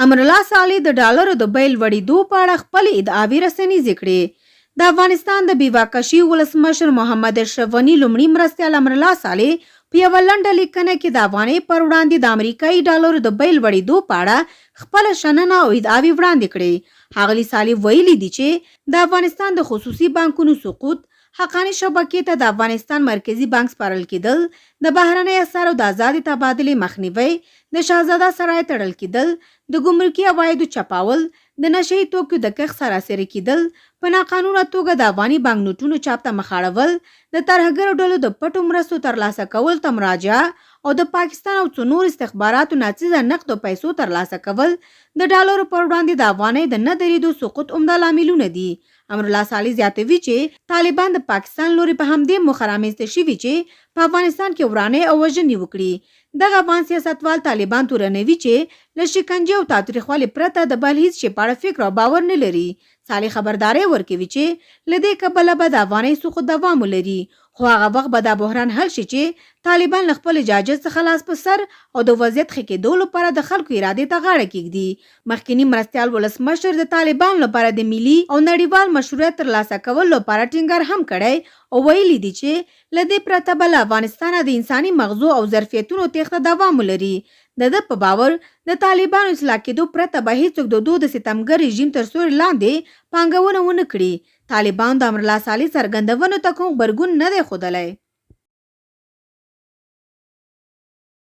امرالله صالح د ډالرو د بیل وړېدو په اړه خپلې ادعاوې رسنیزې کړې. د افغانستان د بیواکشي ولسمشر محمد اشرف غني لومړي مرستیال امرالله صالح په یوه لنډه لیکنه کې د افغانۍ پر وړاندې د امریکایي ډالرو د بیل وړېدو په اړه خپله شننه او ادعاوې وړاندې کړې. ښاغلي صالح ویلي دي چې د افغانستان د خصوصي بانکونو سقوط، حقاني شبکې ته د افغانستان مرکزی بانک سپارل کېدل، د بهرنۍ اسعارو د آزادې تبادلې مخنیوی، د شهزاده سرای تړل کېدل، د ګمرکي عوایدو چپاول، د نشه یي توکو د کښت سراسري کېدل، په ناقانونه توګه د افغاني بانک نوټونو چاپ ته مخ اړول، د ترهګرو ډلو د پټو مرستو ترلاسه کول ته مراجعه او د پاکستان او څو نور استخباراتو ناڅیزه نقدو پیسو ترلاسه کول د ډالرو پر وړاندې د افغانۍ د نه درېدو سقوط عمده لاملونه دي. امرالله صالح زیاتوي چې طالبان د پاکستان لوري په همدې موخه رامنځته شوي چې په افغانستان کې ورانۍ او وژنې وکړي. دغه افغان سیاستوال طالبان تورنوي چې له شکنجې او تاوتریخوالي پرته د بل هیڅ شي په اړه فکر او باور نه لري. صالح خبرداری ورکوي چې له دې کبله به د افغانۍ سقوط دوام ولري، خو هغه وخت به دا بحران حل شي چې طالبان له خپل جاجز څخه لاس په سر او د وضعیت ښه کېدو لپاره د خلکو ارادې ته غاړه کېږدي. مخکینی مرستیال ولسمشر د طالبان لپاره د ملي او نړیوال مشروعیت ترلاسه کولو لپاره ټینګار هم کړی او ویلي دي چې له دې پرته به له افغانستانه د انساني مغزو او ظرفیتونو تېښته دوام ولري. د ده په باور د طالبانو اصلاح کېدو پرته به هیڅوک د دوی د ستمګر رژیم تر سیوري لاندې پانګونه ونه کړي. طالبانو د امرالله صالح څرګندونو ته کوم غبرګون نه دی ښودلی.